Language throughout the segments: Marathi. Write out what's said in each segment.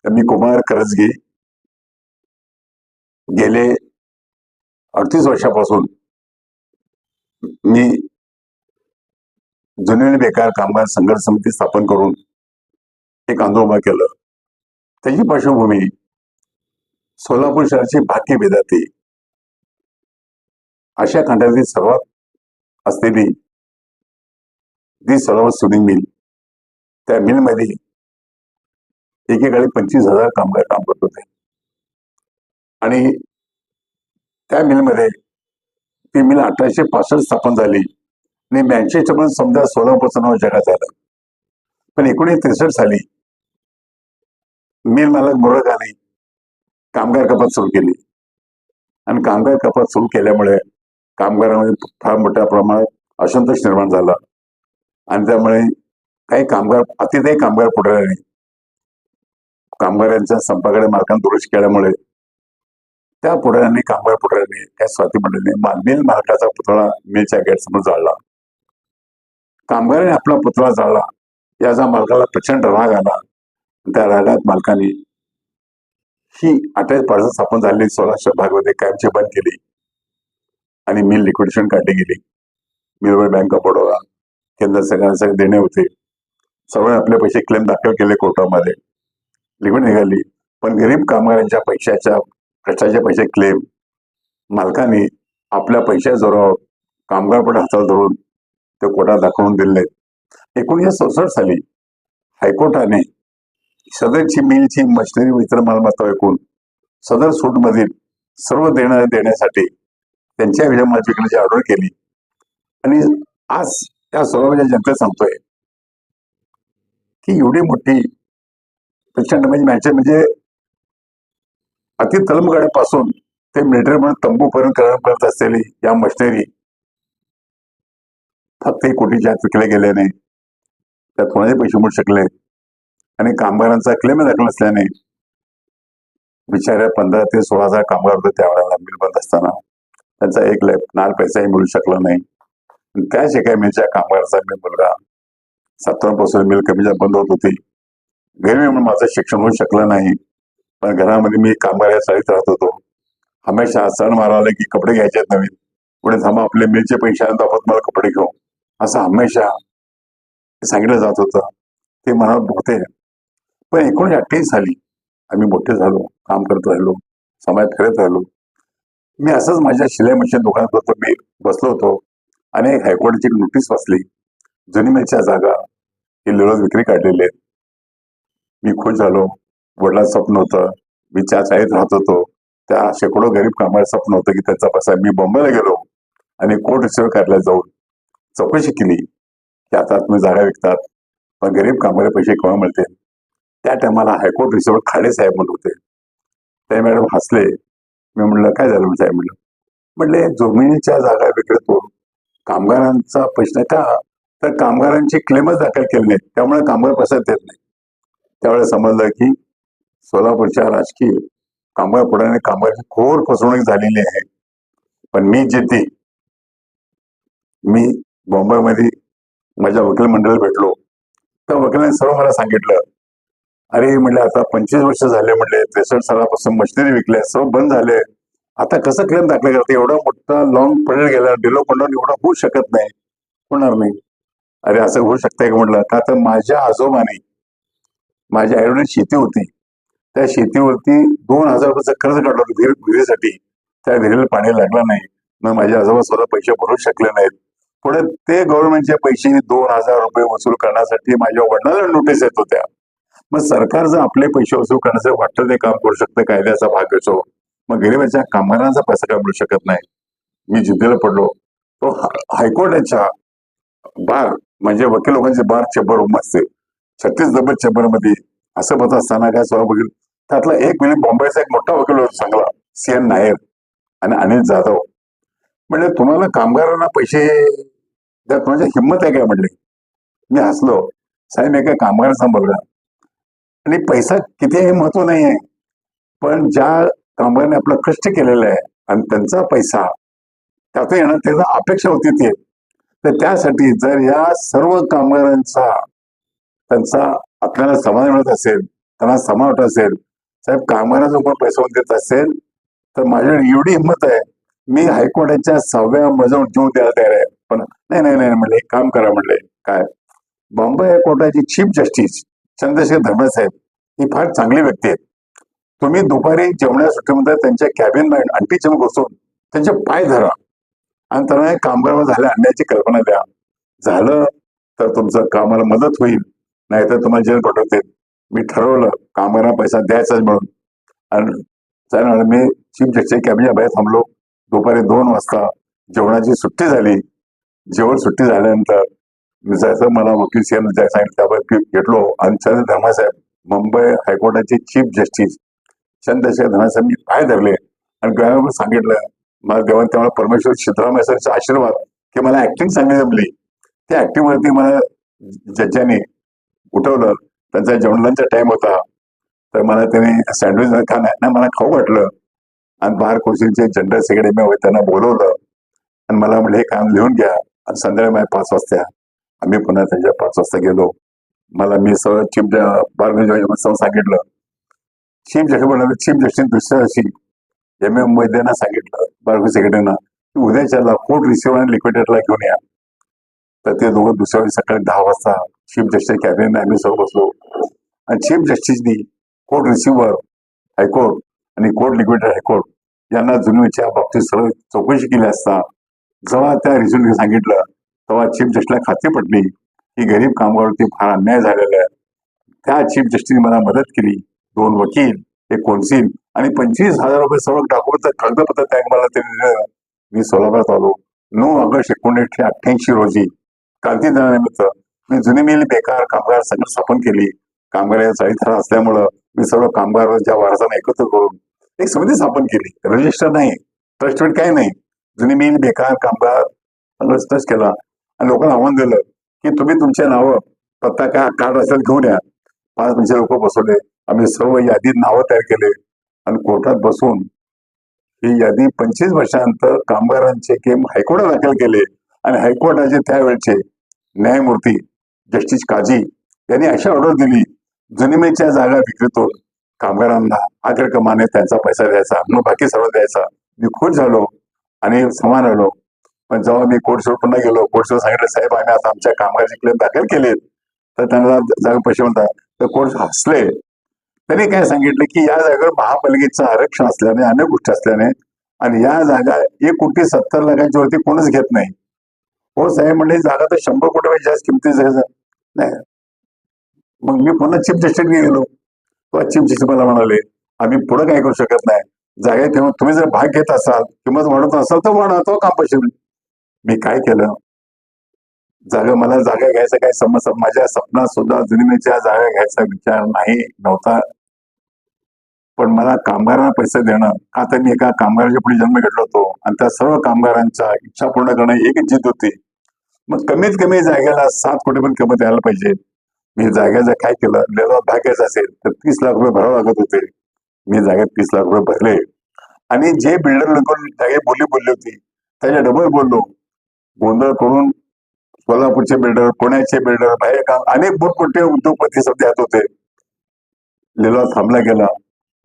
मी कुमार करजगी गेले 38 वर्षापासून मी जुने आणि बेकार कामगार संघर्ष समिती स्थापन करून एक आंदोलन केलं. त्याची पार्श्वभूमी सोलापूर शहराची भाग्य बेदाती आशिया खंडातील सर्वात असलेली दी सोलापूर स्पिनिंग मिल, त्या मिलमध्ये एकेकाळी 25,000 कामगार काम करत होते आणि त्या मिलमध्ये ती मिल 1865 स्थापन झाली आणि 82 पर्यंत समजा सोलापूरचं नाव जगात आलं. पण 1963 साली मिल मालक मोरगाने कामगार कपात सुरू केली आणि कामगार कपात सुरू केल्यामुळे कामगारांमध्ये फार मोठ्या प्रमाणात असंतोष निर्माण झाला आणि त्यामुळे काही कामगार अतिशय कामगार पुढाऱ्यांनी कामगारांच्या संपाकडे मालकांना दुरुस्त केल्यामुळे त्या पुढाऱ्यांनी त्या स्वाती मंडळीने मिल मालकाचा पुतळा मिलच्या गेटसमोर जाळला. कामगारांनी आपला पुतळा जाळला याचा मालकाला प्रचंड राग आला. त्या रागात मालकाने ही 28 स्थापन झालेली 16 भागमध्ये कायमची बंद केली आणि मिल लिक्विडेशन काढली गेली. मिलवर बँक ऑफ बडोदा, केंद्र सरकारचे देणे होते, सर्व आपले पैसे क्लेम दाखल केले कोर्टामध्ये, लिक्विड निघाली. पण गरीब कामगारांच्या कष्टाचे पैसे क्लेम मालकाने आपल्या पैशाजवळ कामगार पण हातात धरून ते कोर्टात दाखवून दिले. 1967 साली हायकोर्टाने सदरची मिलची मशिनरी वितरण मालमत्ता ऐकून सदर सूटमधील सर्व देण्यासाठी त्यांच्या विलंबाची विकण्याची ऑर्डर केली. आणि आज त्या सोलापूरच्या जनतेला सांगतोय की एवढी मोठी प्रचंड म्हणजे अति तलमगाड्यापासून ते मिलिटरी म्हणून तंबूपर्यंत करत असलेली या मशिनरी फक्त 1 कोटीच्या आत विकले गेले नाही. त्यात कोणाचे पैसे मिळू शकले आणि कामगारांचा क्लेम दाखल नसल्याने बिचाऱ्या 15 ते 16,000 कामगार होते त्यावेळेला मिल बंद असताना त्यांचा एक नाल पैसाही मिळू शकला नाही. त्याच एका मिलच्या कामगाराचा मी मुलगा 17 पासून मिल कमी बंद होत होती. गरीब म्हणून माझं शिक्षण होऊ शकलं नाही, पण घरामध्ये मी कामगार चाळीत राहत होतो. हमेशा सण मारावले की कपडे घ्यायचे नवीन, पुढे थांबा आपले मिलचे पैसे आणून आपण मला कपडे घेऊ, असं हमेशा सांगितलं जात होतं. ते मनात होते. पण 1928 साली आम्ही मोठे झालो, काम करत राहिलो, समाज फिरत राहिलो. मी असंच माझ्या शिलाई मशीन दुकानात होतो, मी बसलो होतो आणि हायकोर्टाची नोटीस वाचली. जुनी मिलच्या जागा हे लिळत विक्री काढलेले आहेत. मी खुश झालो. वडिलांचं स्वप्न होतं, मी चाळीत राहत होतो, त्या शेकडो गरीब कामगार स्वप्न होतं की त्याचा पैसा. मी बॉम्बेला गेलो आणि कोर्ट रिसिव्ह कार्यालयात जाऊन चौकशी केली की आता तुम्ही जागा विकतात पण गरीब कामगार पैसे केव्हा मिळते. त्या टायमाला हायकोर्ट रिसिव्ह खाडे साहेब म्हणत होते. ते मॅडम हसले. मी म्हणलं काय झालं साहेब? म्हणले जमिनीच्या जागा विकतो, कामगारांचा पैसा का, तर कामगारांची क्लेमच दाखल केली नाही, त्यामुळे कामगार पैसा देत नाही. त्यावेळेस समजलं की सोलापूरच्या राजकीय कामगार पुढाऱ्याने कामगारांची घोर फसवणूक झालेली आहे. पण मी बॉम्बेमध्ये माझ्या वकील मंडळाला भेटलो. त्या वकिलाने सर्व मला सांगितलं, अरे म्हणले आता 25 वर्ष झाले, म्हणले 63 सालापासून मशिनरी विकल्या, सर्व बंद झाले, आता कसं क्लेम दाखल करते? एवढा मोठा लॉंग पिरियड गेला, डिलो कोंडून एवढं होऊ शकत नाही, होणार नाही. अरे असं होऊ शकतंय का? म्हटलं का तर माझ्या आजोबाने, माझ्या आईवडिलांनी शेती होती, त्या शेतीवरती 2,000 रुपयाचं कर्ज काढलं होतं विहिरीसाठी. त्या विहिरीला पाणी लागलं नाही, मग माझे आजोबा स्वतः पैसे भरू शकले नाहीत. पुढे ते गव्हर्नमेंटचे पैसे 2,000 रुपये वसूल करण्यासाठी माझ्या वडिलांना नोटीस येत होत्या. मग सरकार जर आपले पैसे वसूल करण्याचं वाटतं ते काम करू शकतं, कायद्याचा भाग असो, मग गरीबाच्या कामगारांचा पैसा काय मिळू शकत नाही. मी जिद्दीला पडलो. तो हायकोर्टाच्या बार म्हणजे वकील लोकांचे बार चेंबर रूम असते, 36 नंबर चेंबर मध्ये असं होत असताना काय सभा बघील त्यातला एक म्हणजे बॉम्बेचा एक मोठा वकील होता चांगला, CN नायर आणि अनिल जाधव. म्हणजे तुम्हाला कामगारांना पैसे द्या, तुमची हिंमत आहे काय? म्हणले. मी हसलो. साहेब मी काय कामगारांचा मुलगा आणि पैसा किती हे महत्व नाही आहे, पण ज्या कामगारांनी आपलं कष्ट केलेलं आहे आणि त्यांचा पैसा त्यातून येणार त्याचा अपेक्षा होती ती, तर त्यासाठी जर या सर्व कामगारांचा त्यांचा आपल्याला समाधान मिळत असेल त्यांना समावत असेल, साहेब कामगारांना कोण पैसे देत असेल तर माझ्याकडे एवढी हिंमत आहे, मी हायकोर्टाच्या 6व्या मजल्यावर जीव द्यायला तयार आहे. पण नाही नाही नाही म्हणले, एक काम करा म्हणले. काय? बॉम्बे हायकोर्टाचे चीफ जस्टिस चंद्रशेखर धर्मासाहेब ही फार चांगली व्यक्ती आहेत. तुम्ही दुपारी जेवण्या सुट्टीमध्ये त्यांच्या कॅबिन अंटीच्या बसून त्यांचे पाय धरा आणि त्यांना कामगारावर झाल्या अन्यायाची कल्पना द्या. झालं तर तुमचं कामाला मदत होईल, नाहीतर तुम्हाला जेल पाठवतील. मी ठरवलं कामगारांना पैसा द्यायचाच म्हणून. आणि चालेल, मी चीफ जस्टिस कॅबिनच्या बाहेर थांबलो. दुपारी 2 वाजता जेवणाची सुट्टी झाली. जेवण सुट्टी झाल्यानंतर जसं मला वकील साहेब ज्या सांगितलं त्यापैकी घेतलो आणि चंद्र धर्मासाहेब मुंबई हायकोर्टाचे चीफ जस्टिस चंद्रशेखर धर्मासाहेब पाय धरले आणि गळ्यावर सांगितलं, मला देवान तेव्हा परमेश्वर सिद्धरामेश्वरचा आशीर्वाद की मला ऍक्टिंग चांगली जमली. त्या ऍक्टिंग वरती मला जजांनी उठवलं. त्यांचा जेवणाचा टाइम होता, तर मला त्याने सँडविच खा नाही मला खाऊ वाटलं आणि बार कौन्सिलचे जनरल सेक्रेटरी त्यांना बोलवलं आणि मला म्हटलं हे काम लिहून घ्या आणि संध्याकाळी 5 वाजता. आम्ही पुन्हा त्यांच्या 5 वाजता गेलो. मला मी सगळं चीफ बार सांगितलं. चीफ जस्टिस म्हणाले, चीफ जस्टिस दुसऱ्या दिवशी MM वैद्यांना सांगितलं बार सेक्रेटरीना की उद्याच्याला कोर्ट रिसिव्हर आणि लिक्विडेटरला घेऊन या. तर ते दोघं दुसऱ्या वेळी सकाळी 10 वाजता चीफ जस्टिस कॅबिनेट आम्ही सर्व बसलो आणि चीफ जस्टिसनी कोर्ट रिसिव्हर हायकोर्ट आणि कोर्ट लिक्विडेटर हायकोर्ट यांना जुनवीच्या बाबतीत सर्व चौकशी केली असता जेव्हा त्या रिझल्ट सांगितलं तेव्हा चीफ जस्टिसला खात्री पटली की गरीब कामगारावरती फार अन्याय झालेला आहे. त्या चीफ जस्टिसने मला मदत केली. 2 वकील, एक कौन्सिल आणि 25,000 रुपये सर्व डॉक्युमेंटचं कागदपत्र त्या मला ते दिलं. मी सोलापुरात आलो. 9 ऑगस्ट 1988 रोजी क्रांती दिनानिमित्त मी जुनी मिल बेकार कामगार संघ स्थापन केली. कामगार चाळीथरा असल्यामुळं मी सर्व कामगार ज्या वारसांना एकत्र करून एक समिती स्थापन केली. रजिस्टर नाही, ट्रस्ट काही नाही. जुनी मिल बेकार कामगार ट्रस्ट केला आणि लोकांना आव्हान दिलं की तुम्ही तुमच्या नावं पत्ता काय कार्ड असेल घेऊन या. 5 लोक बसवले. आम्ही सर्व यादीत नावं तयार केले आणि कोर्टात बसून ही यादी 25 वर्षानंतर कामगारांचे केम हायकोर्टात दाखल केले आणि हायकोर्टाचे त्यावेळचे न्यायमूर्ती जस्टिस काझी यांनी अशी ऑर्डर दिली, जमिनीच्या जागा विक्रीतून कामगारांना अग्रक्रमाने त्यांचा पैसा द्यायचा, मग बाकी सर्व द्यायचा. मी खुश झालो आणि समान आलो. पण जेव्हा मी कोर्टवर पुन्हा गेलो, कोर्टवर सांगितलं साहेब आम्ही आता आमच्या कामगाराचे क्लेम दाखल केलेत, तर त्यांना जागा पैसे म्हणतात. तर कोर्ट हसले. त्यांनी काय सांगितलं की या जागेवर महापालिकेचं आरक्षण असल्याने अनेक गोष्टी असल्याने आणि या जागा 1,70,00,000 वरती कोणच घेत नाही. हो साहेब म्हणले जागा तर 100 कोटी जास्त किमतीचं नाही. मग मी पुन्हा चीफ जस्टिसने गेलो. चीफ जस्टिस मला म्हणाले आम्ही पुढे काय करू शकत नाही, जागेत तेव्हा तुम्ही जर भाग घेत असाल किंमत वाढवत असाल तर वाढवा, तो काम पैसे. मी काय केलं, मला जागा घ्यायचा काय समस्या, माझ्या सपनात सुद्धा जमिनीच्या जागा घ्यायचा विचार नव्हता. पण मला कामगारांना पैसे देणं, का तर मी एका कामगाराच्या पुढे जन्म घेतला होतो आणि त्या सर्व कामगारांच्या इच्छा पूर्ण करणं एक जिद्द होती. मग कमीत कमी जागेला 7 कोटी पण किंमत यायला पाहिजे. मी जागेचं काय केलं, लेला भाग घ्यायचा असेल तर 30 लाख रुपये भरावं लागत होते. मी जागेत 30 लाख रुपये भरले आणि जे बिल्डर लोक जागे बोलली होती त्याच्या डबल बोललो. गोंधळ करून सोलापूरचे बिल्डर, पुण्याचे बिल्डर, बाहेर काम अनेक मोठमोठे उद्योगपती सध्या होते. लिलाव थांबला गेला.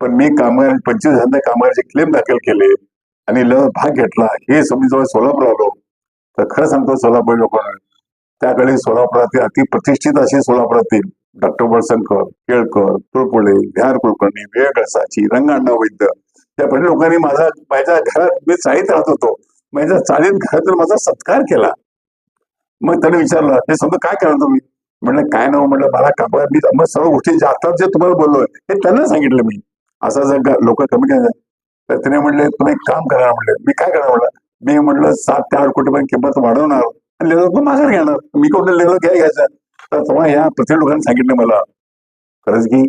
पण मी 25,000 कामगारांचे क्लेम दाखल केले आणि लिलाव भाग घेतला. हे समजून सोलापूर आलो तर खरं सांगतो सोलापूर लोकांना त्याकडे सोलापुरातील अतिप्रतिष्ठित असे सोलापुरातील डॉक्टर वळसंकर, केळकर, तुळपुळे, बिहार कुलकर्णी, वेळगळसाची, रंगाण्णा वैद्य त्या पण लोकांनी माझ्या घरात, मी चाळीत राहत होतो, माझ्या चाळीत घरातून माझा सत्कार केला. मग त्याने विचारलं हे समजा काय करणार तुम्ही, म्हणलं काय नाव, म्हणलं मला कामगार, मी मग सर्व गोष्टी जे आता जे तुम्हाला बोललोय हे त्यांना सांगितलं. मी असं जर लोक कमी केलं तर त्याने म्हणले तुम्ही एक काम करा. म्हणले मी काय करणार, म्हणलं मी म्हटलं 7 ते 8 कोटी पण किंमत वाढवणार आणि लेलो माघार घेणार. मी कुठे लेलो घ्यायचं. तर तेव्हा या प्रत्येक लोकांनी सांगितलं मला खरंच की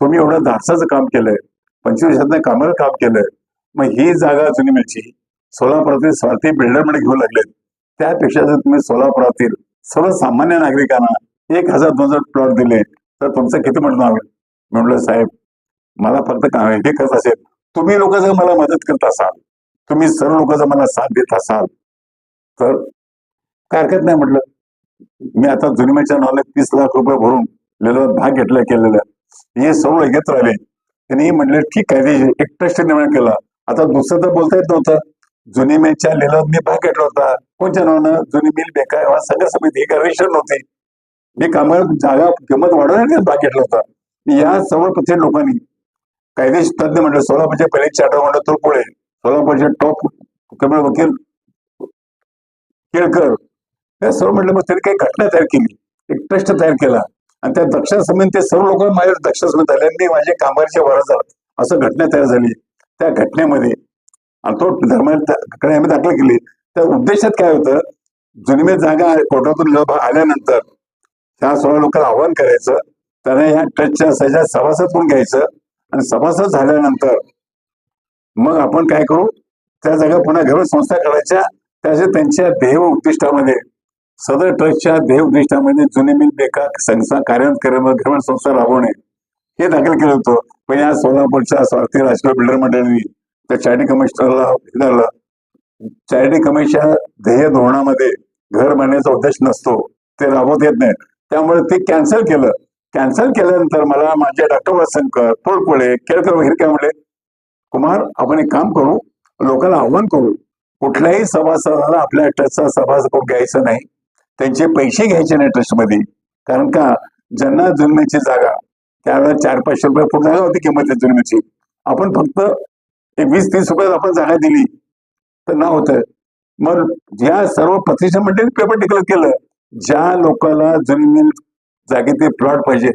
तुम्ही एवढं धाडसाचं काम केलंय, 25 वर्षात कामाला काम केलंय, मग ही जागा जुनी मिळची सोलापुरातील स्वार्थी बिल्डरमध्ये घेऊ लागलेत, त्यापेक्षा जर तुम्ही सोलापुरातील सर्वसामान्य नागरिकांना 1,000-2,000 प्लॉट दिले तर तुमचं किती म्हणणं हवं. म्हटलं साहेब मला फक्त काय हे करत असेल, तुम्ही लोक जर मला मदत करत असाल, तुम्ही सर्व लोक जर मला साथ देत असाल तर काय हरकत नाही. म्हटलं मी आता जुनिमेच्या नावाला 30 लाख रुपये भरून लिलावात भाग घेतला केलेला हे सर्व एकत्र आले. त्यांनी म्हणले ठीक आहे, एक ट्रस्ट निर्माण केला. आता दुसरं तर बोलता येत नव्हतं. जुनी मिलच्या लिलावात मी भाग घेतला होता. कोणत्या नावानं? जुनी मिल बेकार संघ समिती, एक रजिस्टर नव्हते. मी कामावर जागा किंमत वाढवण्यासाठी भाग घेतला होता. या सर्व प्रत्येक लोकांनी कायदेशीर तज्ञ म्हणलं, सोलापूरचे पहिले चार्टर म्हणलं तुरपुळे, सोलापूरचे टॉप वकील केळकर, हे सर्व म्हटलं. मग त्यांनी काही घटना तयार केली, एक ट्रस्ट तयार केला आणि त्या दक्ष समिती ते सर्व लोक माझ्या दक्ष समिती झाले. मी माझे कामगारचे वरच असं घटना तयार झाली. त्या घटनेमध्ये आणि तो धर्माकडे आम्ही दाखल केली. त्या उद्देशात काय होतं, जुनी जागा कोर्टातून आल्यानंतर त्या 16 लोकांना आव्हान करायचं, त्यांना या ट्रस्टच्या सजा सभासद करून घ्यायचं आणि सभासद झाल्यानंतर मग आपण काय करू, त्या जागा पुन्हा घेऊन संस्था करायच्या. त्याचे त्यांच्या ध्येय उद्दिष्टामध्ये, सदर ट्रस्टच्या ध्येय उद्दिष्टामध्ये जुनी मिल बेकार संस्था कार्यान्वित करणं, घेऊन संस्था राबवणे हे दाखल केलं होतं. पण या सोलापूरच्या स्वार्थी राजकीय बिल्डर मंडळींनी त्या चॅरिटी कमिशनरला चॅरिटी कमिशन ध्येय धोरणामध्ये घर बांधण्याचा उद्देश नसतो, ते राबवत येत नाही. त्यामुळे ते कॅन्सल केलं. कॅन्सल केल्यानंतर मला माझे डॉक्टर वसंकर, तोडपुळे, केळकर वगैरे काय म्हणले, कुमार आपण एक काम करू, लोकांना आव्हान करू, कुठल्याही सभासदाला आपल्या ट्रस्टचा सभासद करून घ्यायचं नाही, त्यांचे पैसे घ्यायचे नाही ट्रस्टमध्ये. कारण का, ज्यांना जुन्नरची जागा त्यावेळेला 400-500 रुपये फूट जागा होती किंमत जुन्नरची, आपण फक्त 20-30 रुपयात आपण जागा दिली तर ना होतं. मग ज्या सर्व प्रतिष्ठान मंडळी पेपर डिक्लेअर केलं, ज्या लोकांना जुन्नर जागेचे प्लॉट पाहिजे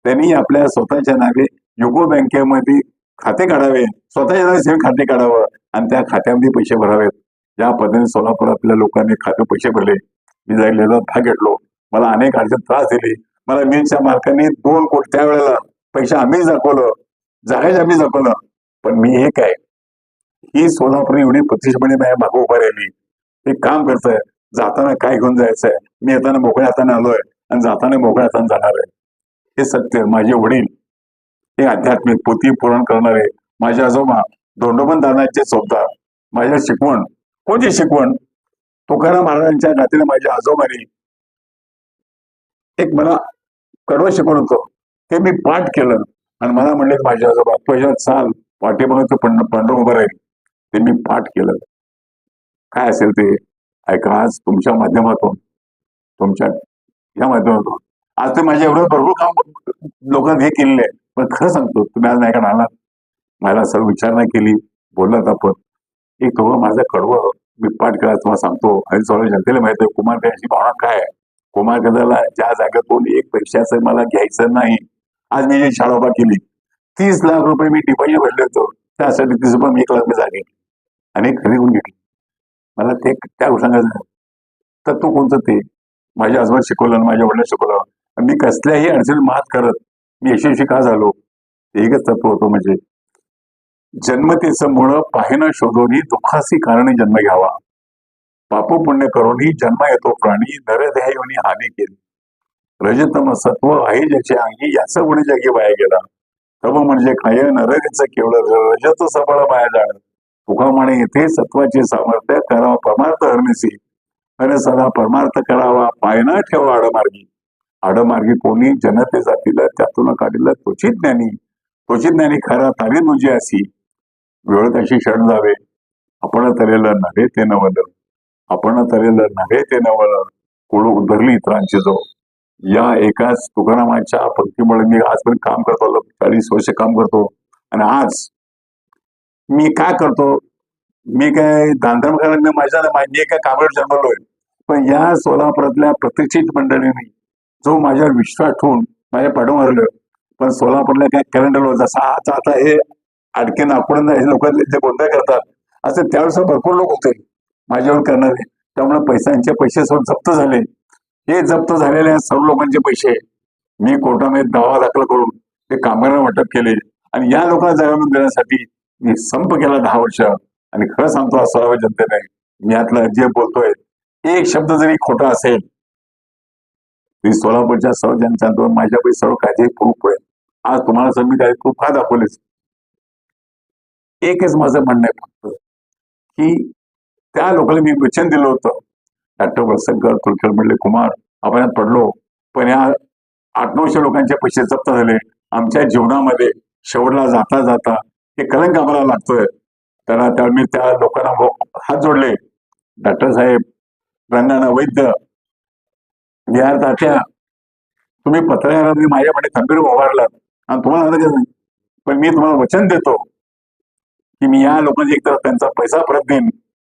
त्यांनी आपल्या स्वतःच्या नावे युको बँकेमध्ये खाते काढावे, स्वतःच्या नावे सेम खाते काढावं आणि त्या खात्यामध्ये पैसे भरावेत. ज्या पद्धतीने सोलापुरातल्या लोकांनी खाते पैसे भरले, मी जायला भाग घेतलो. मला अनेक अडचण त्रास दिली. मला मिलच्या मालकांनी 2 कोटी त्यावेळेला पैसे आम्हीच दाखवलं, जागाच आम्ही दाखवलं. पण मी एक आहे, ही सोलापूर एवढी प्रतिष्ठापणे माझ्या मागे उभा राहिली, हे काम करतंय. जाताना काय घेऊन जायचंय, मी येताना मोकळ्या हाताने आलोय आणि जाताना मोकळ्या हाताने जाणार आहे. हे सत्य. माझे वडील हे आध्यात्मिक पोथी पुराण करणारे, माझे आजोबा धोंडोपंत दादांचे चौथार, माझ्या शिकवण कोणती शिकवण, तुकाराम महाराजांच्या नातीने माझ्या आजोबांनी एक मला कडवं शिकवण होतं, ते मी पाठ केलं आणि मला म्हणले माझ्या आजोबा तुझ्या चाल पाठीमागं पांडव उभं राहील. ते मी पाठ केलं. काय असेल ते ऐका. आज तुमच्या माध्यमातून, तुमच्या या माध्यमातून आज ते माझ्या एवढं भरपूर काम लोकांनी हे केलेलं आहे. पण खरं सांगतो, तुम्ही आज नाही का राहणार, मला सर्व विचारणा केली, बोललात आपण. एक तेव्हा माझं कडवं मी पाठ केला तुम्हाला सांगतो आणि सर्व जनतेला माहिती आहे कुमार गदाची भावना काय आहे. कुमार गदाला ज्या जागेतून 1 पैशाचं मला घ्यायचं नाही. आज मी जी शाळा उभा केली, 30 लाख रुपये मी डिपॉझिट भरले होतो, त्यासाठी 30 रुपये मी 1 लाख रुपये जागे आणि खरेदी करून घेतली. मला ते त्या सांगायचं तर तो कोणतं ते माझ्या आजोबा शिकवलं, माझ्या वडिलांनी शिकवलं. मी कसल्याही अडचणी मात करत मी यशस्वी का झालो, एकच तत्व होतं, म्हणजे जन्मतेचं मुळं पाहिणं शोधूनही दुःखासी कारणे जन्म घ्यावा, पाप पुण्य करूनही जन्म येतो प्राणी, नरदेहायोनी हानी केली, रजतम सत्व आहे ज्याचे अंगी, याचं गुण जगी वाया गेला, तब म्हणजे काय नरदेचं केवळ रजत सबळ वाया जाणं, तुका म्हणे येथे सत्वाचे सामर्थ्य करावा परमार्थ हरणीसी, अरे सदा परमार्थ करावा पायना ठेवा आडमार्गी, आडमार्गी कोणी जनते जातील त्यातून काढिलं त्वचित ज्ञानी खरा तारी तुझी असी, वेळ कशी शरण जावे, आपण तरेलं नव्हे ते नवल, आपण तरेलं नव्हे ते नवल, कुळ उधरली इतरांची जो. या एकाच तुकारामाच्या पंक्तीमुळे मी आजपर्यंत काम करतो, 40 वर्ष काम करतो. आणि आज मी काय करतो, मी काय दानधर्म करायला माझ्या काय कामावर जन्मलोय, पण या सोलापुरातल्या प्रतिष्ठित मंडळींनी जो माझ्यावर विश्वास ठेवून माझ्या पाठवून मारलं. पण सोलापूरला काय कॅलेंडर जसा आता हे अडके नागपूर हे लोक जे गोंधळ करतात, असे त्यावेळेस भरपूर लोक होते माझ्यावर करणारे. त्यामुळे पैसे सर्व जप्त झाले. हे जप्त झालेल्या सर्व लोकांचे पैसे मी कोर्टामध्ये दावा दाखल करून ते कामगारांना वाटप केले आणि या लोकांना जागा मिळवून देण्यासाठी मी संप केला 10 वर्ष. आणि खरं सांगतो सर्व जनतेने, मी यातलं जे बोलतोय एक शब्द जरी खोटा असेल, मी सोलापूरच्या सर्व जनतेच्या माझ्यापैकी सर्व काही प्रूफ आहे. आज तुम्हाला सर मी काही प्रूफ का दाखवलेच. एकच माझं म्हणणं आहे फक्त, की त्या लोकांना मी वचन दिलं होतं, डॉक्टर वसंकर तुळकर म्हणले कुमार आपण यात पडलो, पण या 800-900 लोकांचे पैसे जप्त झाले, आमच्या जीवनामध्ये शेवटला जाता जाता हे कलंक आम्हाला लागतोय. त्याला मी त्या लोकांना हात जोडले. डॉक्टर साहेब, रंगाना वैद्य, विहार तात्या, तुम्ही पत्रकारांनी माझ्याकडे खंबीर उभारलात आणि तुम्हाला नाही, पण मी तुम्हाला वचन देतो की मी या लोकांची एकतर त्यांचा पैसा परत देईन,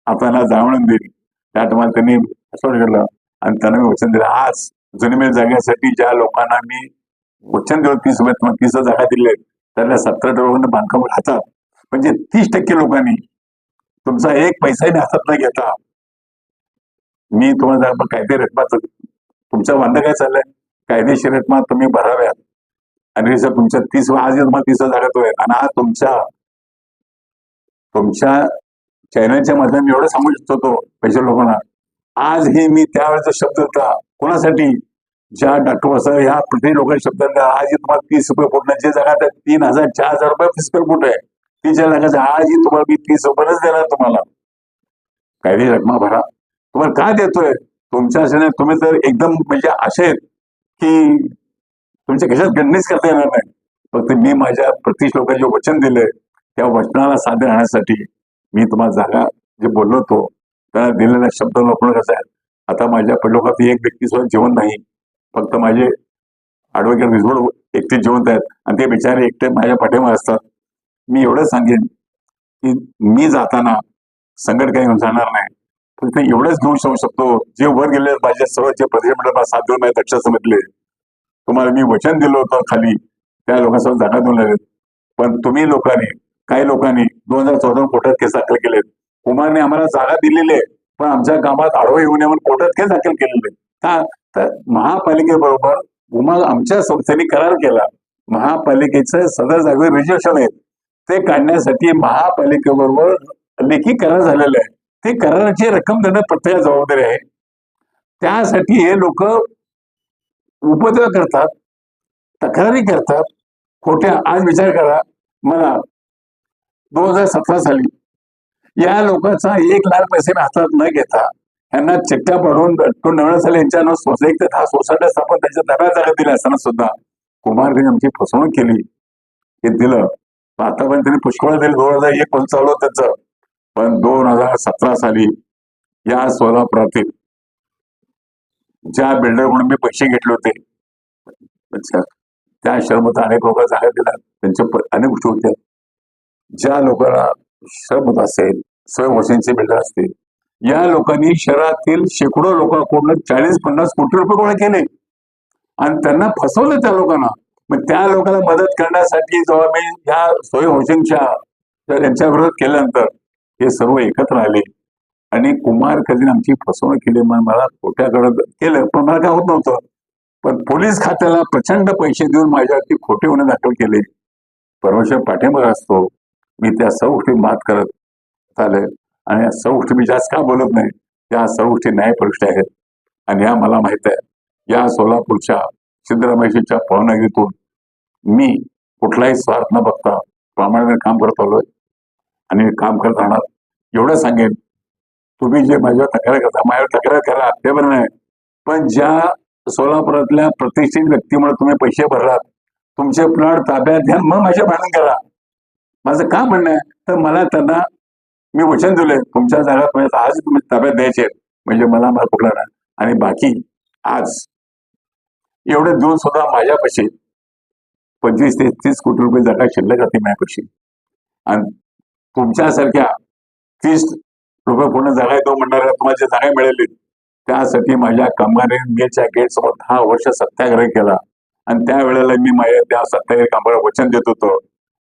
आपल्याला जाणून देईन. त्या टायमाला त्यांनी असं केलं आणि त्यांना मी वचन दिलं. आज जुनीमेल जागेसाठी ज्या लोकांना मी वचन देऊन 30 जागा दिले, त्याला 17 लोकांना बांधकाम राहतात. म्हणजे 30% लोकांनी तुमचा एक पैसाही हातात न घेता मी तुम्हाला कायदे रकमाचं तुमचं वांदा काय चाललंय, कायदेशीर रकमा तुम्ही भराव्यात आणि तुमच्या 30 आज तुम्हाला 30 जागा तो आहे. आणि आज तुमच्या चॅनलच्या माध्यमातून एवढं सांगू शकतो पैसे लोकांना, आज हे मी त्यावेळेचा शब्द होता कोणासाठी, ज्या डॉक्टर असं ह्या प्रत्येक लोकांच्या शब्दात आज तुम्हाला 30 रुपये फुटण्याची जागा 3,000 4,000 रुपये फिजिकल फूट आहे. 30 जागाचा आज तुम्हाला मी 30 रुपयेच देणार. तुम्हाला कायदे रकमा भरा. तुम्हाला काय देतोय तुमच्या तुम्ही तर एकदम म्हणजे असे की तुमच्या कशात गणनेच करता येणार नाही. फक्त मी माझ्या प्रतिष्ठ लोकांचे वचन दिले, त्या वचनाला साध्य राहण्यासाठी मी तुम्हाला जागा जे बोललो होतो त्याला दिलेला शब्द लपणं कसं आहे. आता माझ्या पडलोकात एक व्यक्ती सुद्धा जेवण नाही, फक्त माझे ॲडव्होकेट रिझोड एकटे जिवंत आहेत आणि ते बिचारे एकटे माझ्या पाठीमागे असतात. मी एवढं सांगेन की मी जाताना संकट काही घेऊन जाणार नाही, फक्त एवढंच घेऊन जाऊ शकतो. जे वर गेले माझे सर्व जे प्रतिनिधी साथ देऊन माझ्या दक्ष समजले, तुम्हाला मी वचन दिलं होतं खाली, त्या लोकांसोबत जागा देऊन लागेल. पण तुम्ही लोकांनी काही लोकांनी 2014 कोर्टात केस दाखल केलेत. कुमारने आम्हाला जागा दिलेली आहे, पण आमच्या गावात आडवं येऊन म्हणून कोर्टात केस दाखल केलेले. का तर महापालिकेबरोबर उमा आमच्या संस्थेने करार केला. महापालिकेचं सदर जागेवर रिजर्वेशन आहे, ते काढण्यासाठी महापालिकेबरोबर लेखी करार झालेला आहे. ते कराराची रक्कम देणं प्रत्येक जबाबदारी आहे. त्यासाठी हे लोक उपद्रव करतात, तक्रारी करतात खोट्या. आज विचार करा, मला 2017 साली या लोकांचा 1 लाख पैसे हातात न घेता यांना चिठ्ठ्या पडून 9 साली यांच्या 1 ते 10 सोसायट्या स्थापन त्यांच्या ताब्यात जागा दिल्या असताना सुद्धा कुमारने आमची फसवणूक केली. हे दिलं आतापर्यंत त्यांनी पुष्कळ दिले. 2001 पासून चालू त्याचं. पण 2017 साली या सोलापुरातील ज्या बिल्डरकडून मी पैसे घेतले होते, त्या शहरामध्ये अनेक लोक जागा दिल्या, त्यांच्या अनेक गोष्टी होत्या. ज्या लोकांना श्रम असेल, स्वयंवशींचे बिल्डर असतील, या लोकांनी शहरातील शेकडो लोकांकडून 40-50 कोटी रुपये गोळा केले आणि त्यांना फसवलं त्या लोकांना. मग त्या लोकांना मदत करण्यासाठी जेव्हा मी या स्वयंवशींच्या यांच्या विरोध केल्यानंतर हे सर्व एकत्र आले आणि कुमार कधी आमची फसवणूक केली म्हणून मला खोट्याकडे केलं, पण मला काय होत नव्हतं. पण पोलीस खात्याला प्रचंड पैसे देऊन माझ्यावरती खोटे गुन्हे दाखल केले. परमेश्वर पाठीमागे असतो. मी त्या सर्व गोष्टी मात करत आले आणि या सर्व गोष्टी मी जास्त का बोलत नाही, त्या सर्व गोष्टी न्यायपरिष्ठ आहेत. आणि या मला माहित आहे, या सोलापूरच्या सिद्धरामेश्वरच्या पवनगिरीतून मी कुठलाही स्वार्थ न बघता प्रामाणिकपणे काम करत आलोय आणि काम करत राहणार. एवढं सांगेन, तुम्ही जे माझ्यावर तक्रार करता, माझ्यावर तक्रार करा, ते बरं नाही, पण ज्या सोलापुरातल्या प्रतिष्ठित व्यक्तीमुळे तुम्ही पैसे भरलात, तुमचे प्लॉट ताब्यात घ्या, मग माझ्या भांडण करा. माझं का म्हणणं आहे, तर मला त्यांना मी वचन दिले तुमच्या जागा आज तुम्ही ताब्यात द्यायचे, म्हणजे मला कुठला नाही. आणि बाकी आज एवढे देऊन सुद्धा माझ्यापाशी 25 ते 30 कोटी रुपये जागा शिल्लक राहते माझ्यापाशी. आणि तुमच्यासारख्या 30 रुपये पूर्ण जागा येतो म्हणणाऱ्या तुम्हाला जे जागा मिळाली, त्यासाठी माझ्या कामगारांनी मेच्या गेट समोर 10 वर्ष सत्याग्रह केला. आणि त्यावेळेला मी माझ्या त्या सत्याग्रही कामगारांना वचन देत होतो,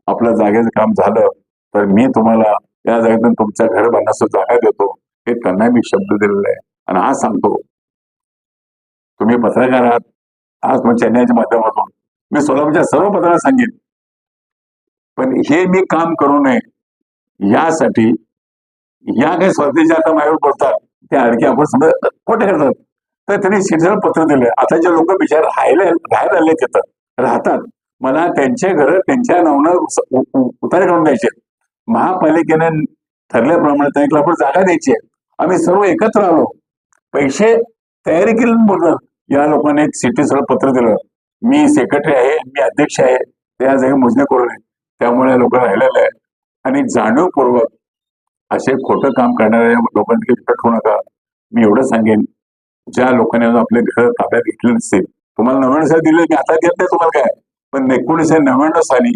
आपलं जागेचं काम झालं तर मी तुम्हाला या जागेतून तुमच्या घर बांधण्यास जागा देतो, हे त्यांना मी शब्द दिलेला आहे. आणि आज सांगतो, तुम्ही पत्रकार आहात, आज मग चॅनलच्या माध्यमातून मी सोलापूरच्या सर्व पत्रांना सांगेन, पण हे मी काम करू नये यासाठी या काही स्वार्थीच्या आता माझ्यावर बोलतात त्या अडकी आपण समजा खोटे करतात, तर त्यांनी शिक्षण पत्र दिले. आता जे लोक बिचार राहायला आले तिथं राहतात, मला त्यांचे घर त्यांच्या नावानं उतारे करून द्यायचे. महापालिकेने ठरल्याप्रमाणे त्यांना आपण जागा द्यायची आहे. आम्ही सर्व एकत्र आलो, पैसे तयारी केली. बोलतात या लोकांनी एक सिटी सरळ पत्र दिलं, मी सेक्रेटरी आहे, मी अध्यक्ष आहे, ते या जागी मोजणी करू नये. त्यामुळे लोक राहिलेले आहेत आणि जाणीवपूर्वक असे खोटं काम करणाऱ्या लोकांची ठेवू नका. मी एवढं सांगेन, ज्या लोकांनी अजून आपले घर ताब्यात घेतले नसतील, तुम्हाला 99 साली दिले, मी आता घेत नाही तुम्हाला काय, पण 1999 साली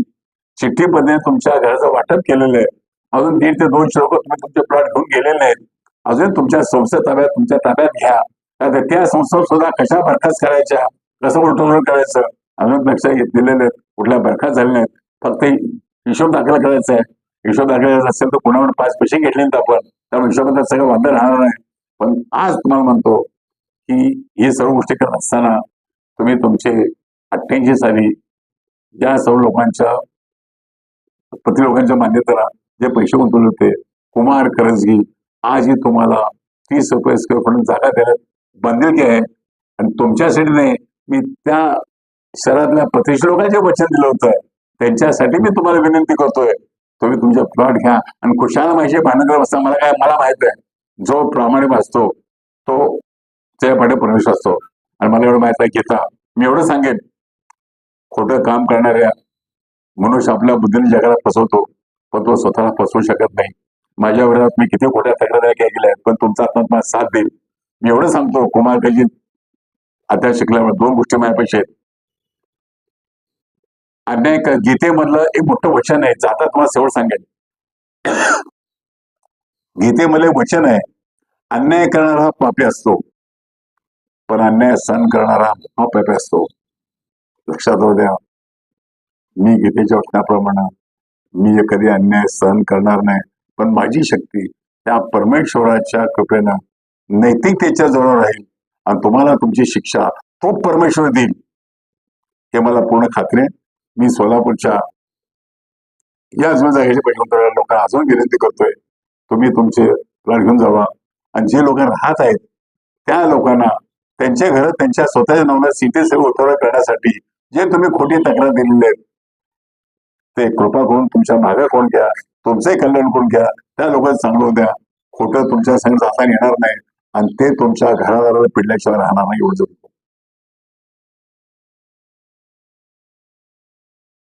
चिठ्ठी पद्धतीने तुमच्या घराचं वाटप केलेलं आहे. अजून 1.5 ते 200 लोक तुम्ही तुमचे प्लॉट घेऊन गेलेले नाहीत. अजून तुमच्या संस्था ताब्यात तुमच्या ताब्यात घ्या. तर त्या संस्था सुद्धा कशा बरखास्त करायच्या, कसं उलटवून करायचं अजून लक्षात दिलेले आहेत. कुठल्या बरखास्त झाल्या नाहीत. फक्त हिशोब दाखला करायचा आहे. हिशोब दाखल असेल तर कोणावर 5 पैसे घेतले नाहीत आपण, त्यामुळे हिशोबात सगळं वांदर राहणार नाही. पण आज तुम्हाला म्हणतो की हे सर्व गोष्टी करत असताना तुम्ही तुमचे 88 साली ज्या सर्व लोकांच्या प्रति लोकांच्या मान्यतेला जे पैसे गुंतवले होते, कुमार करजगी आजही तुम्हाला 30 रुपये स्क्वेअर फूट जागा द्यायला बांधिलकी आहे. आणि तुमच्यासाठी नाही, मी त्या शहरातल्या प्रतिष्ठित लोकांचे वचन दिलं होतं, त्यांच्यासाठी मी तुम्हाला विनंती करतोय, तुम्ही तुमचा प्लॉट घ्या आणि खुशाल माझी भानगड बसता. मला माहित आहे, जो प्रामाणिक असतो तो त्या पाठी परमेश्वर असतो. आणि मला एवढं माहित आहे की मी एवढं सांगेन, खोटं काम करणाऱ्या मनुष्य आपल्या बुद्धीने जगाला फसवतो, पण तो स्वतःला फसवू शकत नाही. माझ्या विरोधात मी किती खोट्या तक्रारी केल्या आहेत, पण तुमचा आत्मा साथ देईल. मी एवढं सांगतो, कुमार करजी आता शिकल्यामुळे 2 गोष्टी माझ्यापेक्षा आहेत. अन्याय गीतेमधलं एक मोठं वचन आहे, जाता तुम्हाला शेवट सांगेन. गीतेमध्ये वचन आहे, अन्याय करणारा पापी असतो, पण अन्याय सहन करणारा महापापी असतो. लक्षात राहू द्या. मी गीतेच्या वचनाप्रमाणे मी कधी अन्याय सहन करणार नाही, पण माझी शक्ती त्या परमेश्वराच्या कृपेनं नैतिकतेच्या जवळ राहील आणि तुम्हाला तुमची शिक्षा तो परमेश्वर देईल, हे मला पूर्ण खात्री आहे. मी सोलापूरच्या या अजून जागेचे पैसे लोकांना अजून विनंती करतोय, तुम्ही तुमचे प्लॉट घेऊन जावा. आणि जे लोक राहत आहेत त्या लोकांना त्यांच्या घरात त्यांच्या स्वतःच्या नावाला सीटे सेवा उतारा करण्यासाठी जे तुम्ही खोटी तक्रार दिलेले आहेत, ते कृपा करून तुमच्या मागे करून घ्या, तुमचंही कल्याण करून घ्या. त्या लोकांना चांगलं द्या, खोटं तुमच्या संग जाता येणार नाही आणि ते तुमच्या घरादाराला पिडल्याशिवाय राहणार नाही. एवढं